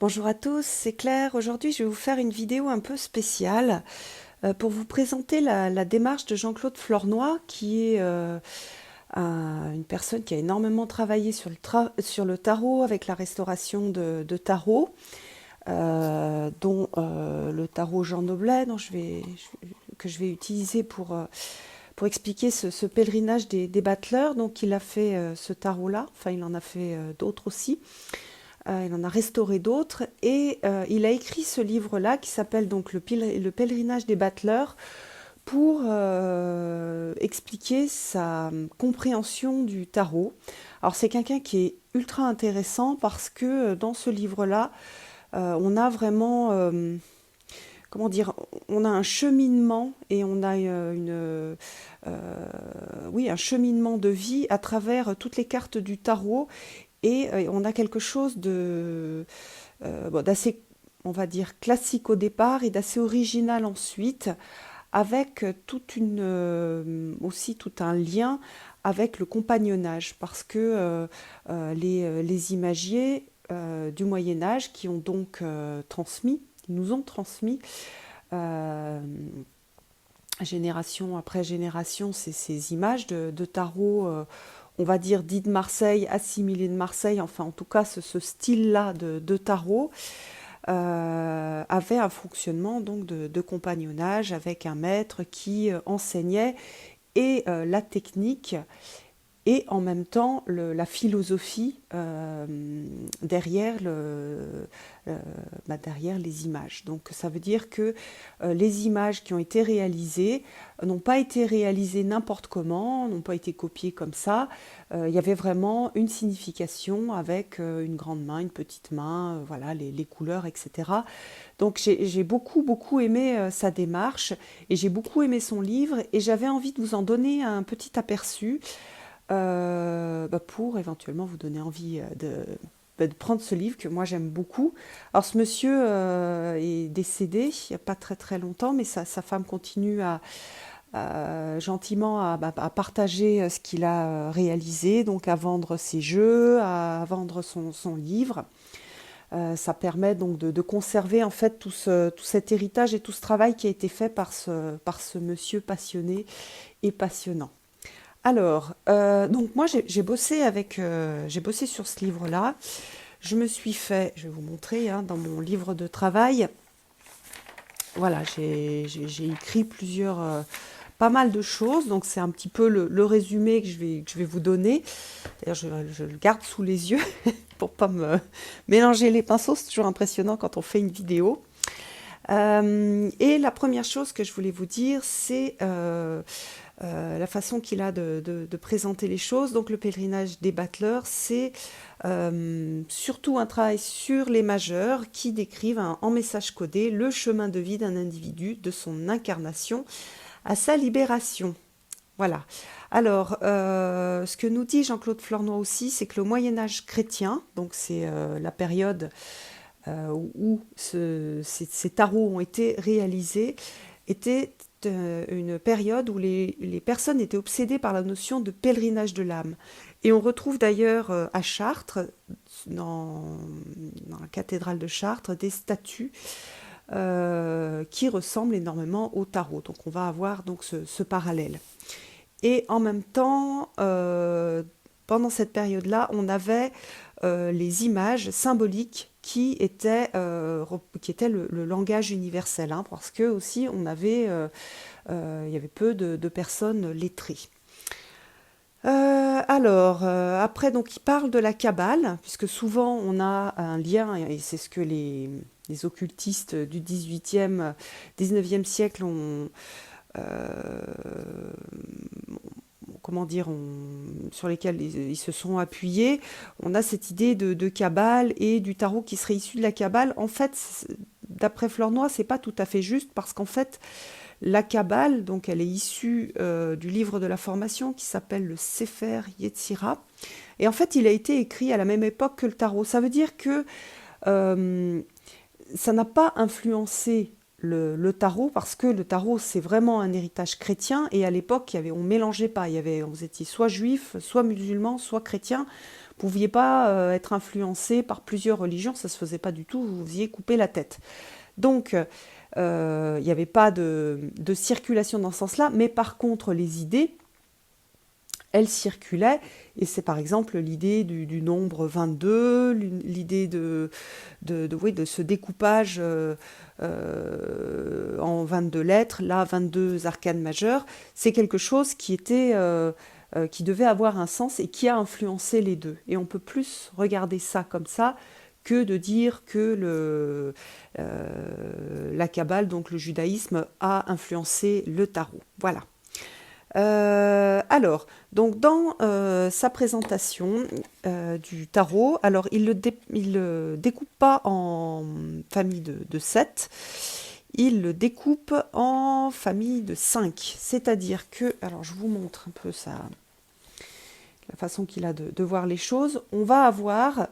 Bonjour à tous, c'est Claire. Aujourd'hui, je vais vous faire une vidéo un peu spéciale pour vous présenter la démarche de Jean-Claude Flornoy, qui est une personne qui a énormément travaillé sur le tarot avec la restauration de tarot, dont le tarot Jean Noblet, que je vais utiliser pour expliquer ce pèlerinage des battleurs. Donc, il a fait ce tarot-là, enfin, il en a fait d'autres aussi. Il en a restauré d'autres et il a écrit ce livre-là qui s'appelle donc le pèlerinage des battleurs pour expliquer sa compréhension du tarot. Alors c'est quelqu'un qui est ultra intéressant parce que dans ce livre-là, on a vraiment, comment dire, on a un cheminement et on a oui, un cheminement de vie à travers toutes les cartes du tarot et on a quelque chose bon, d'assez, on va dire, classique au départ et d'assez original ensuite, avec aussi tout un lien avec le compagnonnage, parce que les imagiers du Moyen Âge qui ont donc nous ont transmis euh, génération après génération ces images de tarot, on va dire dit de Marseille, assimilé de Marseille, enfin en tout cas ce style-là de tarot avait un fonctionnement donc de compagnonnage avec un maître qui enseignait et la technique et en même temps la philosophie derrière les images. Donc ça veut dire que les images qui ont été réalisées n'ont pas été réalisées n'importe comment, n'ont pas été copiées comme ça. Il y avait vraiment une signification avec une grande main, une petite main, voilà, les couleurs, etc. Donc j'ai beaucoup aimé sa démarche et j'ai beaucoup aimé son livre et j'avais envie de vous en donner un petit aperçu pour éventuellement vous donner envie de prendre ce livre que moi j'aime beaucoup. Alors ce monsieur est décédé il n'y a pas très longtemps, mais sa femme continue gentiment à partager ce qu'il a réalisé, donc à vendre ses jeux, à vendre son livre. Ça permet donc de conserver en fait tout cet héritage et tout ce travail qui a été fait par ce monsieur passionné et passionnant. Alors, donc moi j'ai bossé sur ce livre-là. Je me suis fait, je vais vous montrer hein, dans mon livre de travail. Voilà, j'ai écrit pas mal de choses. Donc c'est un petit peu le résumé que je vais vous donner. D'ailleurs, je le garde sous les yeux pour pas me mélanger les pinceaux. C'est toujours impressionnant quand on fait une vidéo. Et la première chose que je voulais vous dire, c'est la façon qu'il a de présenter les choses. Donc le pèlerinage des battleurs, c'est surtout un travail sur les majeurs qui décrivent en message codé le chemin de vie d'un individu, de son incarnation à sa libération. Voilà. Alors, ce que nous dit Jean-Claude Flornoy aussi, c'est que le Moyen-Âge chrétien, donc c'est la période où ces tarots ont été réalisés, était une période où les personnes étaient obsédées par la notion de pèlerinage de l'âme. Et on retrouve d'ailleurs à Chartres, dans la cathédrale de Chartres, des statues qui ressemblent énormément au tarot. Donc on va avoir donc ce parallèle. Et en même temps, pendant cette période-là, on avait les images symboliques qui étaient le langage universel, hein, parce que aussi il y avait peu de personnes lettrées. Après, donc, il parle de la Kabbale, puisque souvent on a un lien, et c'est ce que les occultistes du 19e siècle euh, comment dire, sur lesquels ils se sont appuyés. On a cette idée de Kabbale et du tarot qui serait issu de la Kabbale. En fait, d'après Flornoy, c'est pas tout à fait juste parce qu'en fait, la Kabbale, donc elle est issue du livre de la formation qui s'appelle le Sefer Yetzira. Et en fait, il a été écrit à la même époque que le tarot. Ça veut dire que euh, ça n'a pas influencé le tarot parce que le tarot c'est vraiment un héritage chrétien et à l'époque on mélangeait pas, vous étiez soit juif, soit musulman, soit chrétien pouviez pas être influencé par plusieurs religions, ça se faisait pas du tout, vous vous faisiez couper la tête. Donc, il n'y avait pas de circulation dans ce sens-là, mais par contre, les idées, elles circulaient, et c'est par exemple l'idée du nombre 22, l'idée oui, de ce découpage en 22 lettres, là 22 arcanes majeures, c'est quelque chose qui devait avoir un sens et qui a influencé les deux. Et on peut plus regarder ça comme ça que de dire que la Kabbale, donc le judaïsme, a influencé le tarot. Voilà. Alors, donc dans sa présentation du tarot, alors il le découpe pas en famille de 7, il le découpe en famille de 5. C'est-à-dire que, alors je vous montre un peu ça, la façon qu'il a de voir les choses. On va avoir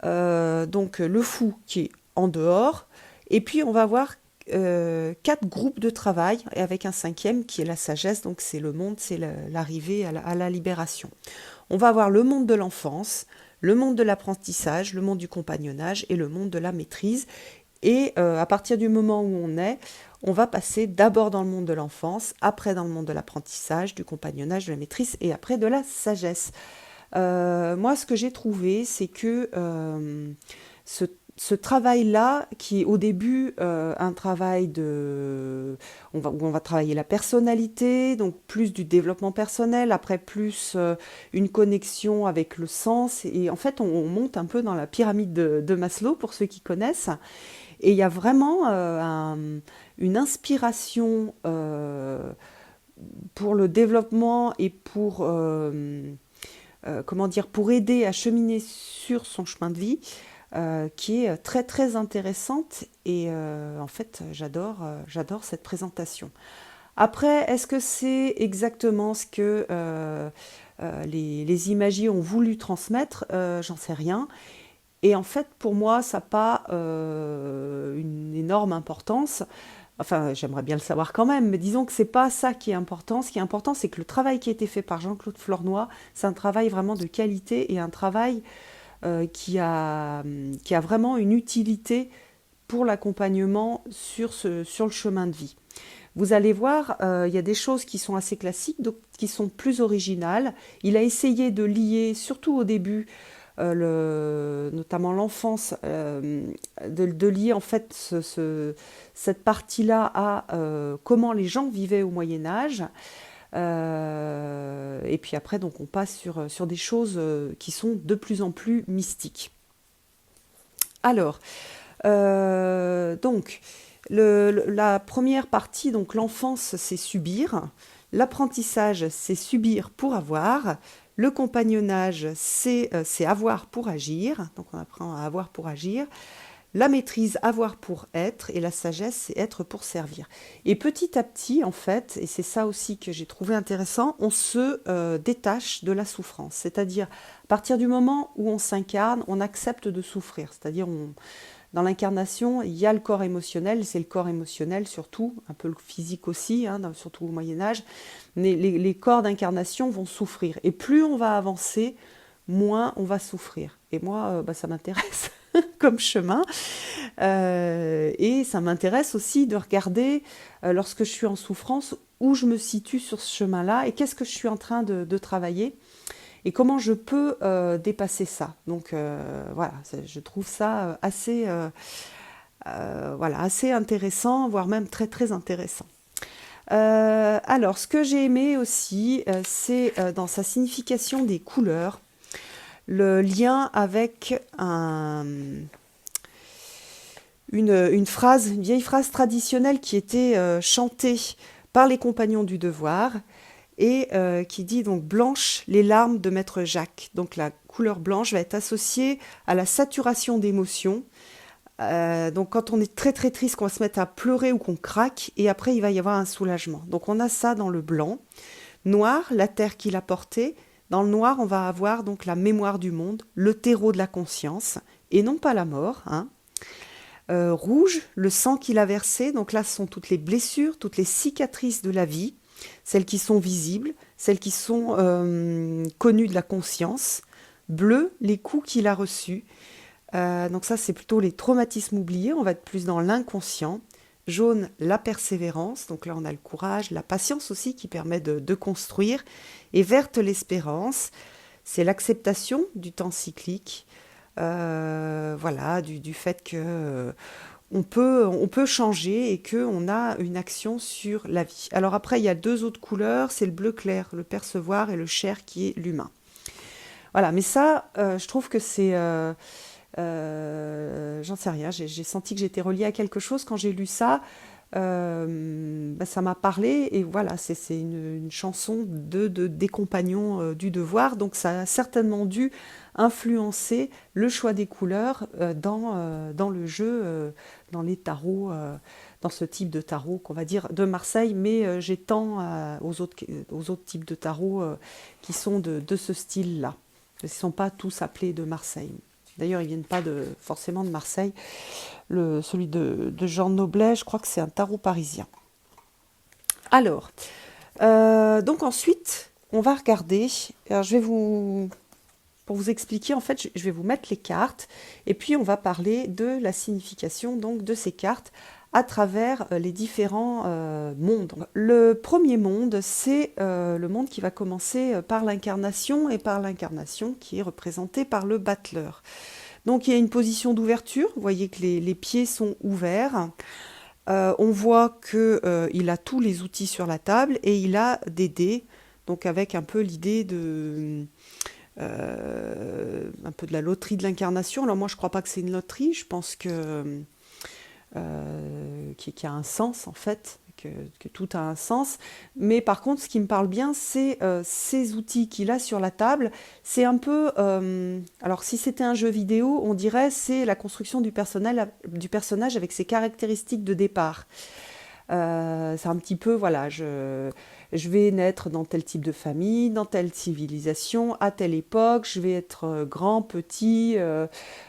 donc le fou qui est en dehors, et puis on va avoir 4 groupes de travail, et avec un 5e qui est la sagesse, donc c'est le monde, c'est l'arrivée à la libération. On va avoir le monde de l'enfance, le monde de l'apprentissage, le monde du compagnonnage et le monde de la maîtrise. Et à partir du moment où on va passer d'abord dans le monde de l'enfance, après dans le monde de l'apprentissage, du compagnonnage, de la maîtrise et après de la sagesse. Moi, ce que j'ai trouvé, c'est que ce travail-là, qui est au début un travail où on va travailler la personnalité, donc plus du développement personnel, après plus une connexion avec le sens, et en fait on monte un peu dans la pyramide de Maslow, pour ceux qui connaissent, et il y a vraiment une inspiration pour le développement et pour pour aider à cheminer sur son chemin de vie, qui est très très intéressante, et en fait j'adore cette présentation. Après, est-ce que c'est exactement ce que les imagiers ont voulu transmettre? J'en sais rien. Et en fait, pour moi, ça n'a pas une énorme importance. Enfin, j'aimerais bien le savoir quand même, mais disons que c'est pas ça qui est important. Ce qui est important, c'est que le travail qui a été fait par Jean-Claude Flornoy, c'est un travail vraiment de qualité, et un travail qui a vraiment une utilité pour l'accompagnement sur le chemin de vie. Vous allez voir, il y a des choses qui sont assez classiques, qui sont plus originales. Il a essayé de lier, surtout au début, notamment l'enfance, de lier en fait cette partie-là à comment les gens vivaient au Moyen-Âge. Et puis après, donc, on passe sur des choses qui sont de plus en plus mystiques. Alors, donc, la première partie, donc l'enfance, c'est subir. L'apprentissage, c'est subir pour avoir. Le compagnonnage, c'est avoir pour agir. Donc, on apprend à avoir pour agir. La maîtrise, avoir pour être, et la sagesse, c'est être pour servir. Et petit à petit, en fait, et c'est ça aussi que j'ai trouvé intéressant, on se détache de la souffrance. C'est-à-dire, à partir du moment où on s'incarne, on accepte de souffrir. C'est-à-dire, dans l'incarnation, il y a le corps émotionnel, c'est le corps émotionnel surtout, un peu le physique aussi, surtout au Moyen-Âge, mais les corps d'incarnation vont souffrir. Et plus on va avancer, moins on va souffrir. Et moi, ça m'intéresse comme chemin. Et ça m'intéresse aussi de regarder, lorsque je suis en souffrance, où je me situe sur ce chemin-là et qu'est-ce que je suis en train de travailler et comment je peux dépasser ça. Donc voilà, je trouve ça assez intéressant, voire même très très intéressant. Alors, ce que j'ai aimé aussi, c'est dans sa signification des couleurs, le lien avec une vieille phrase traditionnelle qui était chantée par les compagnons du devoir, et qui dit donc « Blanche, les larmes de Maître Jacques ». Donc la couleur blanche va être associée à la saturation d'émotions. Donc quand on est très très triste, qu'on va se mettre à pleurer ou qu'on craque, et après il va y avoir un soulagement. Donc on a ça dans le blanc. Noir, la terre qu'il a portée. Dans le noir, on va avoir donc la mémoire du monde, le terreau de la conscience, et non pas la mort. Rouge, le sang qu'il a versé. Donc là, ce sont toutes les blessures, toutes les cicatrices de la vie, celles qui sont visibles, celles qui sont connues de la conscience. bleu, les coups qu'il a reçus. Donc ça, c'est plutôt les traumatismes oubliés, on va être plus dans l'inconscient. Jaune, la persévérance, donc là on a le courage, la patience aussi qui permet de construire. Et verte, l'espérance, c'est l'acceptation du temps cyclique, voilà, du fait que on peut changer et qu'on a une action sur la vie. Alors après, il y a deux autres couleurs, c'est le bleu clair, le percevoir, et le chair qui est l'humain. Voilà, mais ça, je trouve que c'est... j'en sais rien, j'ai senti que j'étais reliée à quelque chose quand j'ai lu ça. Ça m'a parlé et voilà, c'est une chanson des compagnons du devoir, donc ça a certainement dû influencer le choix des couleurs dans le jeu, dans les tarots, dans ce type de tarot qu'on va dire de Marseille, mais j'étends aux autres types de tarots qui sont de ce style-là. Ils ne sont pas tous appelés de Marseille. D'ailleurs, ils ne viennent pas forcément de Marseille. Celui de Jean Noblet, je crois que c'est un tarot parisien. Alors, donc ensuite, on va regarder. Alors, pour vous expliquer, en fait, je vais vous mettre les cartes et puis on va parler de la signification donc, de ces cartes à travers les différents mondes. Le premier monde, c'est le monde qui va commencer par l'incarnation, et par l'incarnation qui est représentée par le battleur. Donc il y a une position d'ouverture, vous voyez que les pieds sont ouverts. On voit qu'il a tous les outils sur la table et il a des dés, donc avec un peu l'idée un peu de la loterie de l'incarnation. Alors moi je ne crois pas que c'est une loterie, je pense qui a un sens en fait, que tout a un sens. Mais par contre, ce qui me parle bien, c'est ces outils qu'il a sur la table. C'est un peu... alors si c'était un jeu vidéo, on dirait c'est la construction du personnage avec ses caractéristiques de départ. C'est un petit peu, voilà, je vais naître dans tel type de famille, dans telle civilisation, à telle époque, je vais être grand, petit,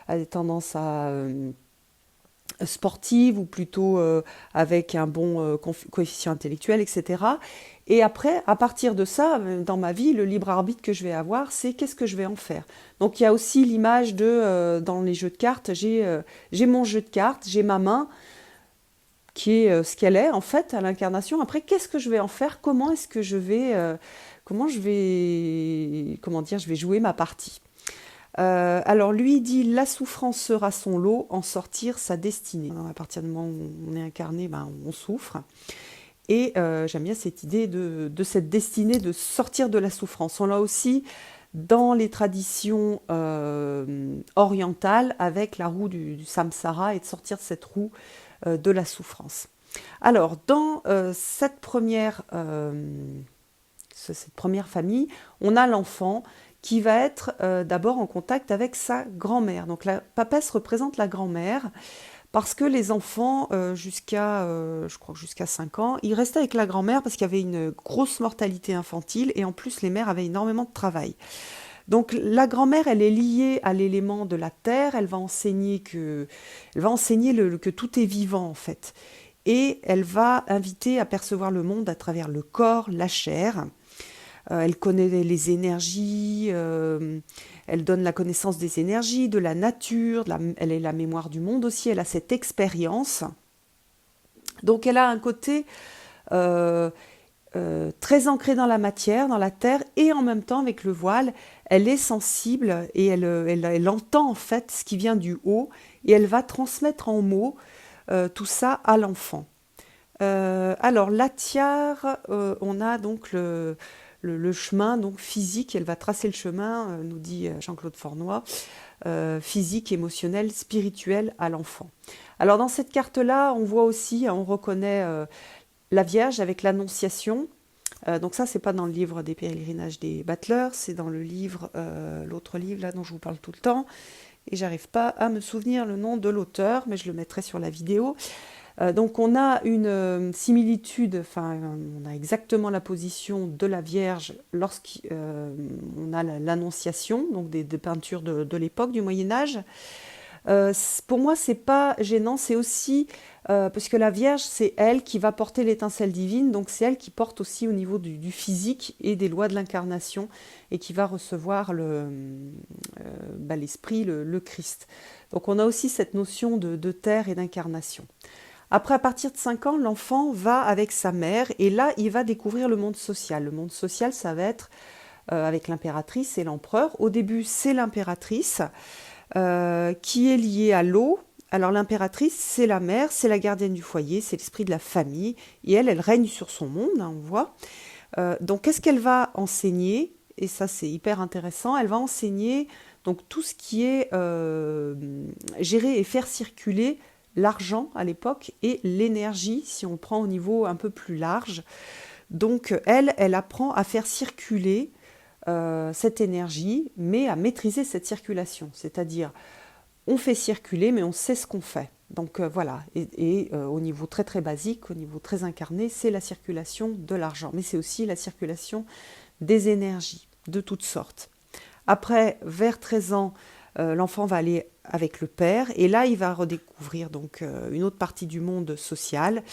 à des tendances sportive ou plutôt avec un bon coefficient intellectuel, etc. Et après, à partir de ça, dans ma vie, le libre arbitre que je vais avoir, c'est qu'est-ce que je vais en faire. Donc il y a aussi l'image dans les jeux de cartes, j'ai mon jeu de cartes, j'ai ma main qui est ce qu'elle est en fait à l'incarnation. Après, qu'est-ce que je vais en faire? Comment est-ce que je vais je vais jouer ma partie? Alors lui dit la souffrance sera son lot, en sortir sa destinée. À partir du moment où on est incarné, on souffre. Et j'aime bien cette idée de cette destinée de sortir de la souffrance. On l'a aussi dans les traditions orientales avec la roue du samsara et de sortir de cette roue de la souffrance. Alors dans cette première famille, on a l'enfant qui va être d'abord en contact avec sa grand-mère. Donc la papesse représente la grand-mère, parce que les enfants, je crois que jusqu'à 5 ans, ils restaient avec la grand-mère parce qu'il y avait une grosse mortalité infantile, et en plus les mères avaient énormément de travail. Donc la grand-mère, elle est liée à l'élément de la terre, elle va enseigner que tout est vivant en fait. Et elle va inviter à percevoir le monde à travers le corps, la chair. Elle connaît les énergies, elle donne la connaissance des énergies, de la nature, elle est la mémoire du monde aussi, elle a cette expérience. Donc elle a un côté très ancré dans la matière, dans la terre, et en même temps avec le voile, elle est sensible et elle entend en fait ce qui vient du haut, et elle va transmettre en mots tout ça à l'enfant. Alors la tiare, on a donc le chemin donc physique, elle va tracer le chemin, nous dit Jean-Claude Fornoy, physique, émotionnel, spirituel à l'enfant. Alors dans cette carte-là, on voit aussi, on reconnaît la Vierge avec l'Annonciation. Donc ça, c'est pas dans le livre des pèlerinages des battleurs, c'est dans le livre, l'autre livre là dont je vous parle tout le temps, et j'arrive pas à me souvenir le nom de l'auteur, mais je le mettrai sur la vidéo. Donc on a une similitude, on a exactement la position de la Vierge lorsqu'on a l'Annonciation, donc des peintures de l'époque du Moyen-Âge. Pour moi, c'est pas gênant, c'est aussi parce que la Vierge, c'est elle qui va porter l'étincelle divine, donc c'est elle qui porte aussi au niveau du physique et des lois de l'incarnation et qui va recevoir l'esprit, le Christ. Donc on a aussi cette notion de terre et d'incarnation. Après, à partir de 5 ans, l'enfant va avec sa mère et là, il va découvrir le monde social. Le monde social, ça va être avec l'impératrice et l'empereur. Au début, c'est l'impératrice qui est liée à l'eau. Alors l'impératrice, c'est la mère, c'est la gardienne du foyer, c'est l'esprit de la famille. Et elle règne sur son monde, hein, on voit. Donc qu'est-ce qu'elle va enseigner? Et ça, c'est hyper intéressant. Elle va enseigner donc tout ce qui est gérer et faire circuler l'argent à l'époque et l'énergie, si on prend au niveau un peu plus large. Donc elle apprend à faire circuler cette énergie, mais à maîtriser cette circulation. C'est-à-dire, on fait circuler, mais on sait ce qu'on fait. Donc voilà, au niveau très très basique, au niveau très incarné, c'est la circulation de l'argent, mais c'est aussi la circulation des énergies de toutes sortes. Après, vers 13 ans, l'enfant va aller avec le père, et là, il va redécouvrir donc une autre partie du monde social,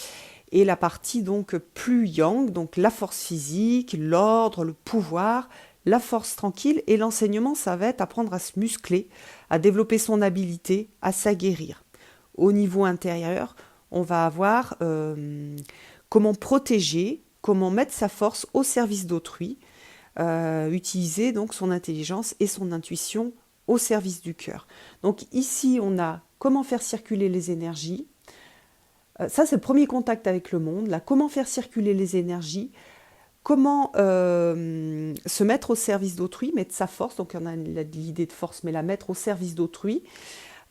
et la partie donc plus yang, donc la force physique, l'ordre, le pouvoir, la force tranquille, et l'enseignement, ça va être apprendre à se muscler, à développer son habileté, à s'aguerrir. Au niveau intérieur, on va avoir comment protéger, comment mettre sa force au service d'autrui, utiliser donc son intelligence et son intuition au service du cœur. Donc ici, on a comment faire circuler les énergies. Ça, c'est le premier contact avec le monde. Là, comment faire circuler les énergies, comment se mettre au service d'autrui, mettre sa force. Donc on a l'idée de force, mais la mettre au service d'autrui.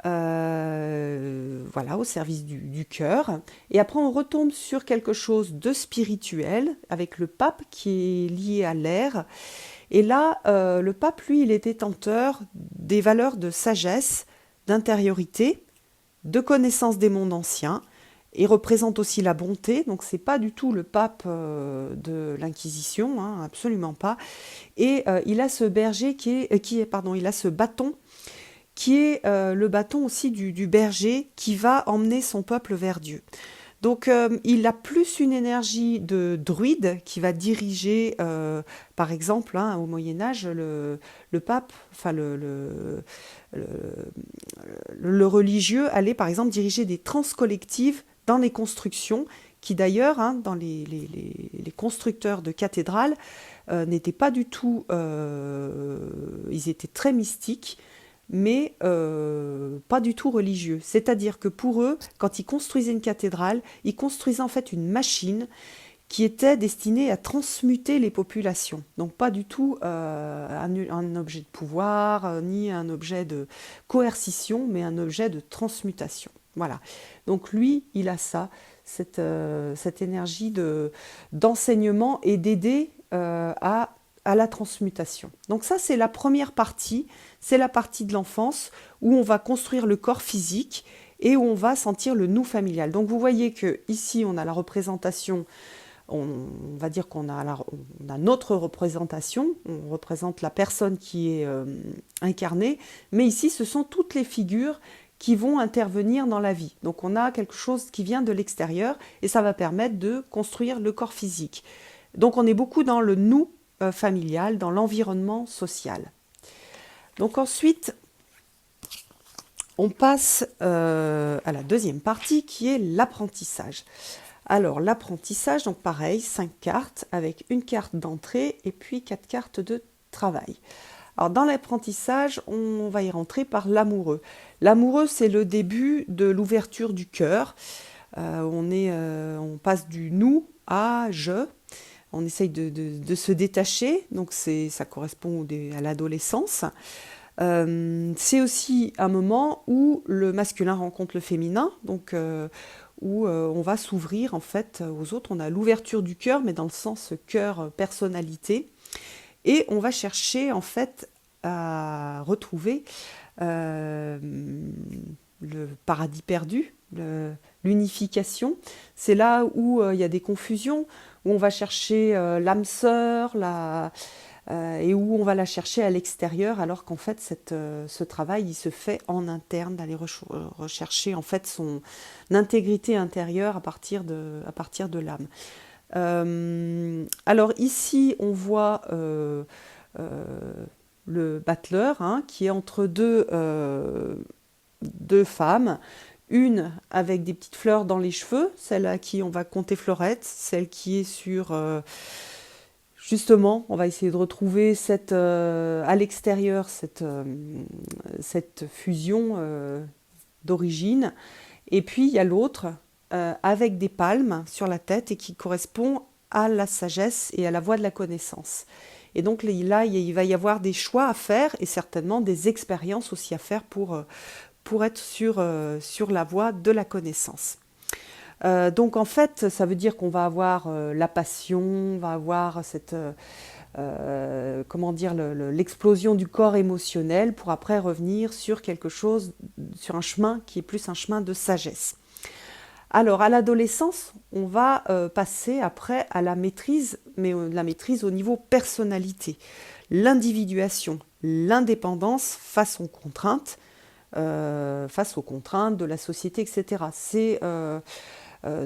Voilà, au service du cœur. Et après, on retombe sur quelque chose de spirituel, avec le pape qui est lié à l'air. Et là, le pape, lui, il est détenteur des valeurs de sagesse, d'intériorité, de connaissance des mondes anciens, et représente aussi la bonté. Donc, c'est pas du tout le pape de l'Inquisition, hein, absolument pas. Et il a ce berger il a ce bâton qui est le bâton aussi du berger qui va emmener son peuple vers Dieu. Donc il a plus une énergie de druide qui va diriger, par exemple, hein, au Moyen-Âge, le pape, enfin le religieux allait par exemple diriger des trans collectives dans les constructions, qui d'ailleurs, hein, dans les constructeurs de cathédrales, n'étaient pas du tout, ils étaient très mystiques, mais pas du tout religieux. C'est-à-dire que pour eux, quand ils construisaient une cathédrale, ils construisaient en fait une machine qui était destinée à transmuter les populations. Donc pas du tout un objet de pouvoir, ni un objet de coercition, mais un objet de transmutation. Voilà. Donc lui, il a ça, cette énergie d'enseignement et d'aider à la transmutation. Donc ça, c'est la première partie, c'est la partie de l'enfance où on va construire le corps physique et où on va sentir le nous familial. Donc vous voyez que ici on a la représentation, on va dire qu'on a, on a notre représentation, on représente la personne qui est incarnée, mais ici ce sont toutes les figures qui vont intervenir dans la vie. Donc on a quelque chose qui vient de l'extérieur et ça va permettre de construire le corps physique. Donc on est beaucoup dans le nous familial, dans l'environnement social. Donc ensuite, on passe à la deuxième partie qui est l'apprentissage. Alors l'apprentissage, donc pareil, 5 cartes avec une carte d'entrée et puis 4 cartes de travail. Alors dans l'apprentissage, on va y rentrer par l'amoureux. L'amoureux, c'est le début de l'ouverture du cœur. On passe du nous à je. On essaye de se détacher, donc ça correspond à l'adolescence. C'est aussi un moment où le masculin rencontre le féminin, donc où on va s'ouvrir en fait aux autres. On a l'ouverture du cœur, mais dans le sens cœur personnalité, et on va chercher en fait à retrouver le paradis perdu, l'unification. C'est là où il y a des confusions, où on va chercher l'âme sœur, et où on va la chercher à l'extérieur, alors qu'en fait ce travail il se fait en interne, d'aller rechercher en fait son intégrité intérieure à partir de l'âme. Alors ici on voit euh, le battleur, hein, qui est entre deux femmes, une avec des petites fleurs dans les cheveux, celle à qui on va compter Fleurette, celle qui est sur... justement, on va essayer de retrouver à l'extérieur cette fusion d'origine. Et puis il y a l'autre avec des palmes sur la tête et qui correspond à la sagesse et à la voie de la connaissance. Et donc là, il va y avoir des choix à faire et certainement des expériences aussi à faire pour être sur la voie de la connaissance. Donc en fait, ça veut dire qu'on va avoir la passion, on va avoir comment dire, l'explosion du corps émotionnel pour après revenir sur quelque chose, sur un chemin qui est plus un chemin de sagesse. Alors à l'adolescence, on va passer après à la maîtrise, mais la maîtrise au niveau personnalité, l'individuation, l'indépendance face aux contraintes de la société, etc. C'est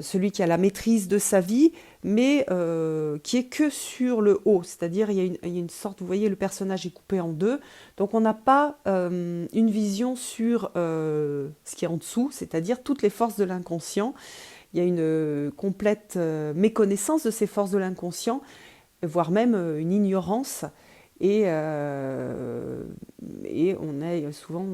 celui qui a la maîtrise de sa vie, mais qui est que sur le haut. C'est-à-dire, il y a une sorte, vous voyez, le personnage est coupé en deux, donc on n'a pas une vision sur ce qui est en dessous, c'est-à-dire toutes les forces de l'inconscient. Il y a une complète méconnaissance de ces forces de l'inconscient, voire même une ignorance. Et on est souvent...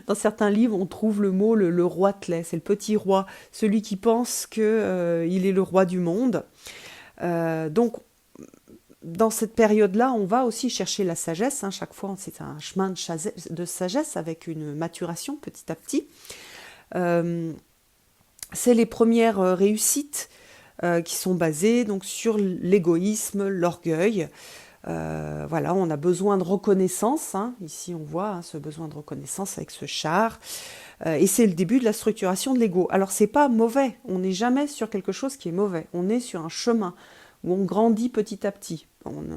Dans certains livres, on trouve le mot le roitelet, c'est le petit roi, celui qui pense qu'il est le roi du monde. Donc, dans cette période-là, on va aussi chercher la sagesse. Hein. Chaque fois, c'est un chemin de sagesse avec une maturation petit à petit. C'est les premières réussites qui sont basées donc, sur l'égoïsme, l'orgueil. Voilà, on a besoin de reconnaissance. Hein. Ici, on voit ce besoin de reconnaissance avec ce char. Et c'est le début de la structuration de l'ego. Alors, c'est pas mauvais. On n'est jamais sur quelque chose qui est mauvais. On est sur un chemin où on grandit petit à petit.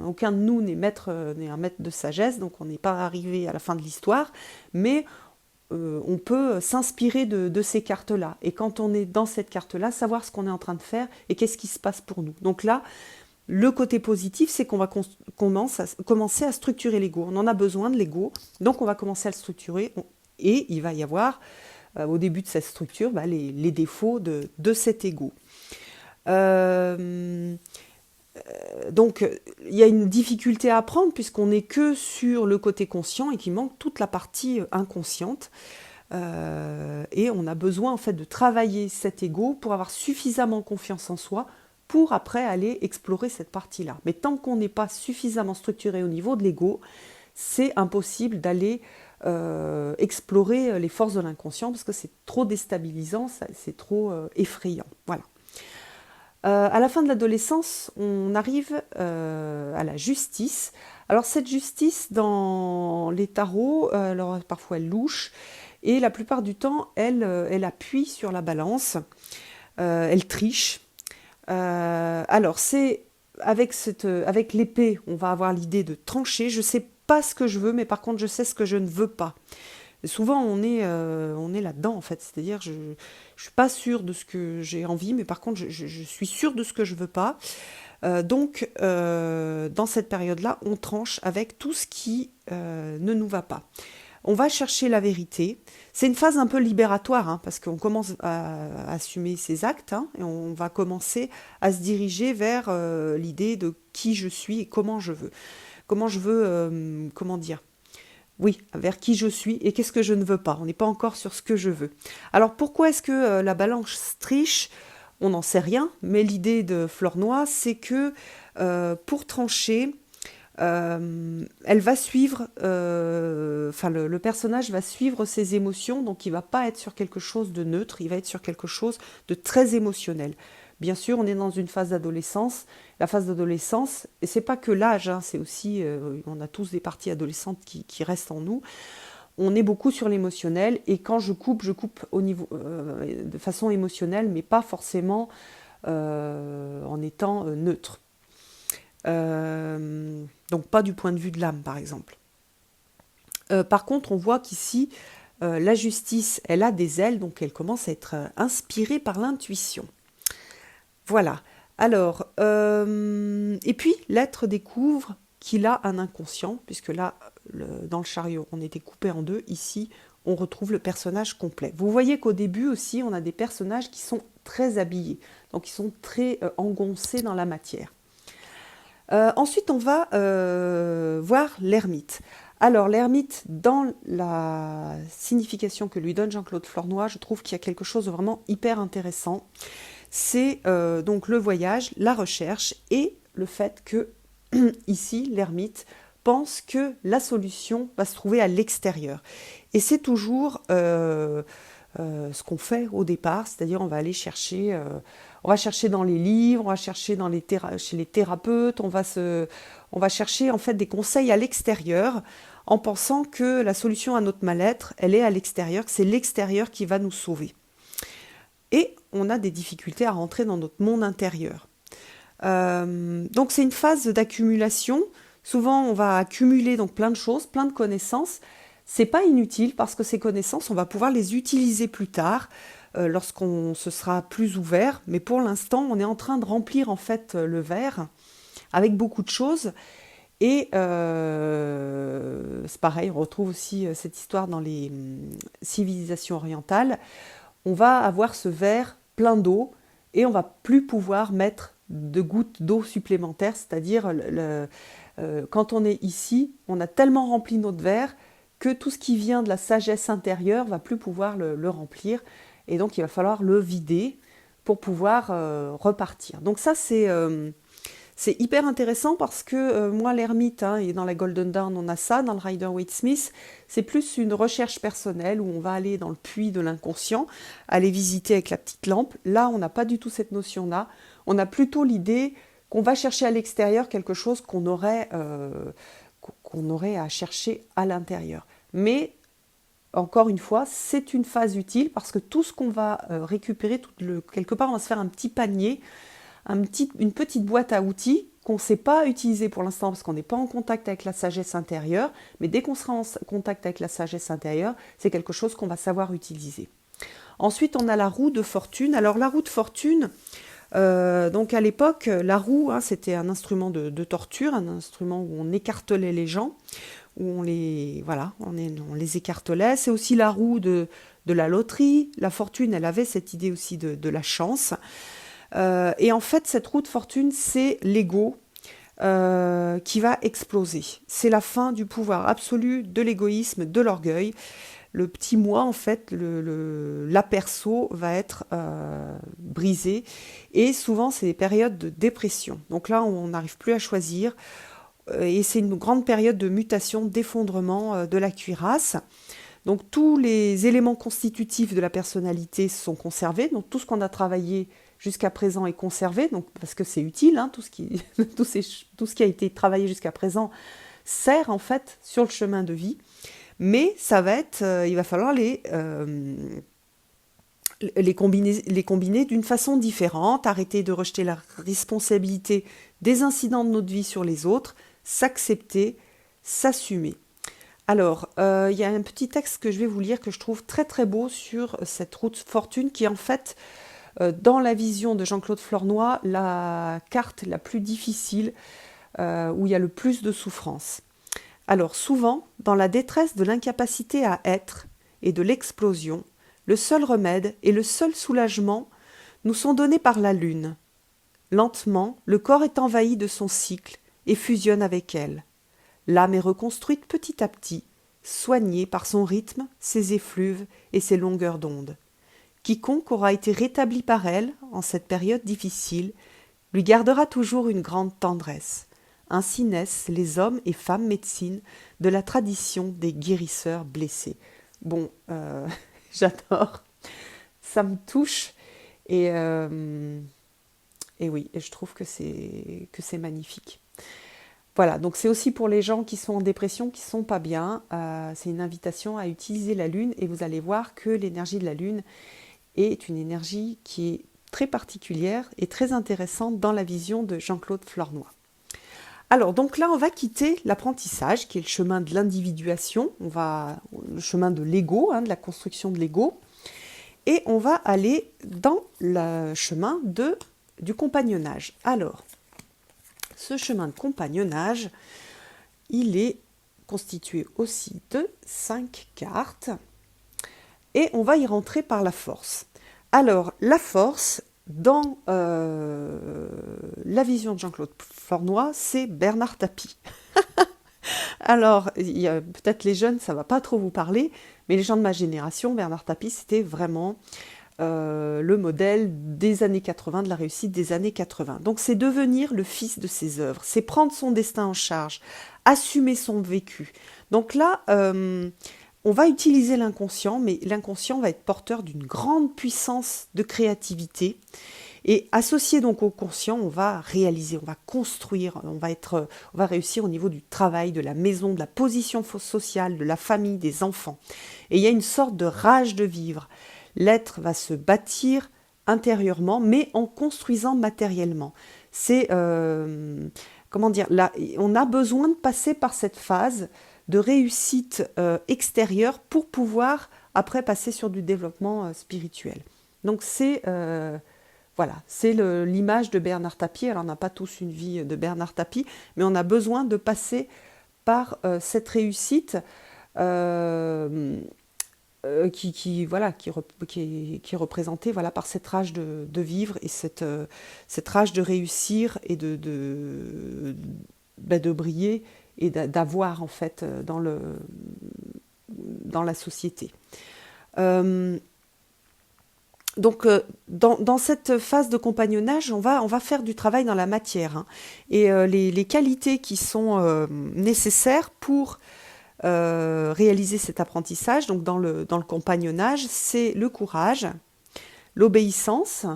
Aucun de nous n'est un maître de sagesse, donc on n'est pas arrivé à la fin de l'histoire. Mais on peut s'inspirer de ces cartes-là. Et quand on est dans cette carte-là, savoir ce qu'on est en train de faire et qu'est-ce qui se passe pour nous. Donc là, le côté positif, c'est qu'on va commencer à structurer l'ego. On en a besoin de l'ego, donc on va commencer à le structurer. Et il va y avoir, au début de cette structure, les défauts de cet ego. Donc, il y a une difficulté à apprendre puisqu'on n'est que sur le côté conscient et qu'il manque toute la partie inconsciente. Et on a besoin en fait de travailler cet ego pour avoir suffisamment confiance en soi pour après aller explorer cette partie-là. Mais tant qu'on n'est pas suffisamment structuré au niveau de l'ego, c'est impossible d'aller explorer les forces de l'inconscient parce que c'est trop déstabilisant, c'est trop effrayant. Voilà. À la fin de l'adolescence, on arrive à la justice. Alors cette justice, dans les tarots, alors parfois elle louche, et la plupart du temps, elle appuie sur la balance, elle triche. Alors c'est avec l'épée, on va avoir l'idée de trancher. Je ne sais pas ce que je veux, mais par contre, je sais ce que je ne veux pas. Et souvent, on est là-dedans, en fait. C'est-à-dire, je ne suis pas sûre de ce que j'ai envie, mais par contre, je suis sûre de ce que je ne veux pas. Donc, dans cette période-là, on tranche avec tout ce qui ne nous va pas. On va chercher la vérité. C'est une phase un peu libératoire, hein, parce qu'on commence à assumer ses actes, hein, et on va commencer à se diriger vers l'idée de qui je suis et comment je veux. Comment je veux, comment dire, oui, vers qui je suis et qu'est-ce que je ne veux pas. On n'est pas encore sur ce que je veux. Alors pourquoi est-ce que la balance triche? On n'en sait rien, mais l'idée de Flornoy, c'est que pour trancher, elle va suivre, le personnage va suivre ses émotions, donc il ne va pas être sur quelque chose de neutre, il va être sur quelque chose de très émotionnel. Bien sûr, on est dans une phase d'adolescence. La phase d'adolescence, et c'est pas que l'âge, hein, c'est aussi, on a tous des parties adolescentes qui restent en nous. On est beaucoup sur l'émotionnel, et quand je coupe au niveau, de façon émotionnelle, mais pas forcément en étant neutre. Donc pas du point de vue de l'âme, par exemple. Par contre, on voit qu'ici, la justice, elle a des ailes, donc elle commence à être inspirée par l'intuition. Voilà. Alors, et puis l'être découvre qu'il a un inconscient, puisque là, dans le chariot, on était coupé en deux. Ici, on retrouve le personnage complet. Vous voyez qu'au début aussi, on a des personnages qui sont très habillés, donc ils sont très engoncés dans la matière. Ensuite, on va voir l'ermite. Alors, l'ermite, dans la signification que lui donne Jean-Claude Flornoy, je trouve qu'il y a quelque chose de vraiment hyper intéressant. C'est donc le voyage, la recherche et le fait que, ici, l'ermite pense que la solution va se trouver à l'extérieur. Et c'est toujours ce qu'on fait au départ, c'est-à-dire on va chercher dans les livres, on va chercher chez les thérapeutes, on va chercher en fait des conseils à l'extérieur en pensant que la solution à notre mal-être, elle est à l'extérieur, que c'est l'extérieur qui va nous sauver. Et on a des difficultés à rentrer dans notre monde intérieur. Donc c'est une phase d'accumulation. Souvent on va accumuler donc plein de choses, plein de connaissances. C'est pas inutile parce que ces connaissances, on va pouvoir les utiliser plus tard lorsqu'on se sera plus ouvert. Mais pour l'instant, on est en train de remplir en fait le verre avec beaucoup de choses. Et c'est pareil, on retrouve aussi cette histoire dans les civilisations orientales. On va avoir ce verre plein d'eau et on va plus pouvoir mettre de gouttes d'eau supplémentaires, c'est-à-dire quand on est ici, on a tellement rempli notre verre que tout ce qui vient de la sagesse intérieure va plus pouvoir le remplir et donc il va falloir le vider pour pouvoir repartir. Donc ça c'est hyper intéressant parce que moi l'ermite, hein, et dans la Golden Dawn on a ça, dans le Rider-Waite-Smith, c'est plus une recherche personnelle où on va aller dans le puits de l'inconscient, aller visiter avec la petite lampe. Là on n'a pas du tout cette notion-là, on a plutôt l'idée qu'on va chercher à l'extérieur quelque chose qu'on aurait à chercher à l'intérieur. Mais encore une fois, c'est une phase utile parce que tout ce qu'on va récupérer, quelque part on va se faire un petit panier, une petite boîte à outils qu'on ne sait pas utiliser pour l'instant parce qu'on n'est pas en contact avec la sagesse intérieure, mais dès qu'on sera en contact avec la sagesse intérieure, c'est quelque chose qu'on va savoir utiliser. Ensuite, on a la roue de fortune. Alors la roue de fortune, donc à l'époque, la roue, hein, c'était un instrument de torture, un instrument où on écartelait les gens, où on les écartelait. C'est aussi la roue de la loterie. La fortune, elle avait cette idée aussi de la chance. Et en fait, cette roue de fortune, c'est l'ego qui va exploser. C'est la fin du pouvoir absolu, de l'égoïsme, de l'orgueil. Le petit moi, en fait, l'aperço va être brisé. Et souvent, c'est des périodes de dépression. Donc là, on n'arrive plus à choisir. Et c'est une grande période de mutation, d'effondrement de la cuirasse. Donc tous les éléments constitutifs de la personnalité sont conservés. Donc tout ce qu'on a travaillé jusqu'à présent est conservé, donc, parce que c'est utile, hein, tout ce qui a été travaillé jusqu'à présent sert en fait sur le chemin de vie. Mais ça va être, il va falloir les combiner d'une façon différente, arrêter de rejeter la responsabilité des incidents de notre vie sur les autres, s'accepter, s'assumer. Alors, il y a un petit texte que je vais vous lire que je trouve très très beau sur cette roue de fortune qui est en fait, dans la vision de Jean-Claude Flornoy, la carte la plus difficile, où il y a le plus de souffrance. Alors souvent, dans la détresse de l'incapacité à être et de l'explosion, le seul remède et le seul soulagement nous sont donnés par la lune. Lentement, le corps est envahi de son cycle et fusionne avec elle. L'âme est reconstruite petit à petit, soignée par son rythme, ses effluves et ses longueurs d'onde. Quiconque aura été rétabli par elle, en cette période difficile, lui gardera toujours une grande tendresse. Ainsi naissent les hommes et femmes médecines de la tradition des guérisseurs blessés. Bon, j'adore, ça me touche et oui, et je trouve que c'est magnifique. Voilà, donc c'est aussi pour les gens qui sont en dépression, qui ne sont pas bien. C'est une invitation à utiliser la lune et vous allez voir que l'énergie de la lune est une énergie qui est très particulière et très intéressante dans la vision de Jean-Claude Flornoy. Alors, donc là, on va quitter l'apprentissage, qui est le chemin de l'individuation, le chemin de l'ego, hein, de la construction de l'ego, et on va aller dans le chemin du compagnonnage. Alors, ce chemin de compagnonnage, il est constitué aussi de 5 cartes, et on va y rentrer par la force. Alors, la force, dans la vision de Jean-Claude Flornoy, c'est Bernard Tapie. Alors, peut-être les jeunes, ça ne va pas trop vous parler, mais les gens de ma génération, Bernard Tapie, c'était vraiment le modèle des années 80, de la réussite des années 80. Donc, c'est devenir le fils de ses œuvres, c'est prendre son destin en charge, assumer son vécu. Donc là, on va utiliser l'inconscient, mais l'inconscient va être porteur d'une grande puissance de créativité. Et associé donc au conscient, on va réaliser, on va construire, on va réussir au niveau du travail, de la maison, de la position sociale, de la famille, des enfants. Et il y a une sorte de rage de vivre. L'être va se bâtir intérieurement, mais en construisant matériellement. C'est, comment dire, là, on a besoin de passer par cette phase de réussite extérieure pour pouvoir après passer sur du développement spirituel. Donc voilà, c'est l'image de Bernard Tapie. Alors on n'a pas tous une vie de Bernard Tapie, mais on a besoin de passer par cette réussite voilà, qui est représentée voilà, par cette rage de vivre et cette rage de réussir et de briller et d'avoir en fait dans la société. Donc, dans cette phase de compagnonnage, on va faire du travail dans la matière. Hein. Et les qualités qui sont nécessaires pour réaliser cet apprentissage, donc dans le compagnonnage, c'est le courage, l'obéissance,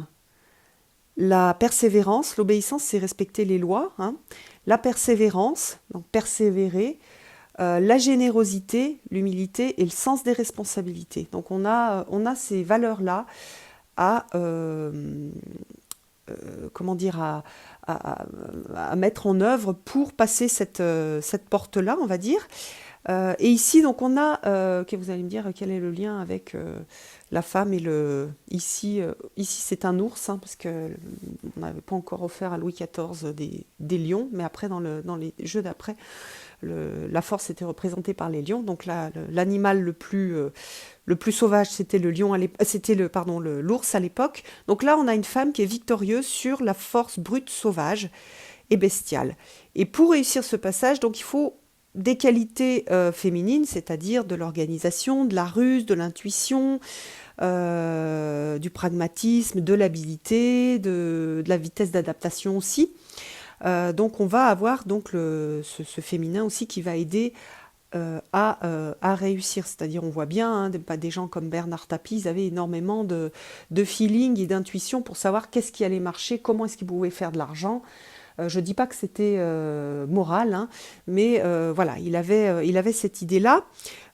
la persévérance. L'obéissance, c'est respecter les lois. Hein. La persévérance, donc persévérer, la générosité, l'humilité et le sens des responsabilités. Donc on a ces valeurs-là à comment dire à mettre en œuvre pour passer cette porte-là, on va dire. Et ici, donc on a, que vous allez me dire quel est le lien avec la femme et ici c'est un ours, hein, parce qu'on n'avait pas encore offert à Louis XIV des lions, mais après dans les jeux d'après, la force était représentée par les lions. Donc l'animal le plus sauvage, c'était l'ours à l'époque. Donc là, on a une femme qui est victorieuse sur la force brute, sauvage et bestiale. Et pour réussir ce passage, donc il faut des qualités féminines, c'est-à-dire de l'organisation, de la ruse, de l'intuition, du pragmatisme, de l'habilité, de la vitesse d'adaptation aussi. Donc on va avoir donc ce féminin aussi qui va aider à réussir. C'est-à-dire on voit bien, hein, des gens comme Bernard Tapie, ils avaient énormément de feeling et d'intuition pour savoir qu'est-ce qui allait marcher, comment est-ce qu'ils pouvaient faire de l'argent. Je ne dis pas que c'était moral, hein, mais voilà, il avait cette idée-là.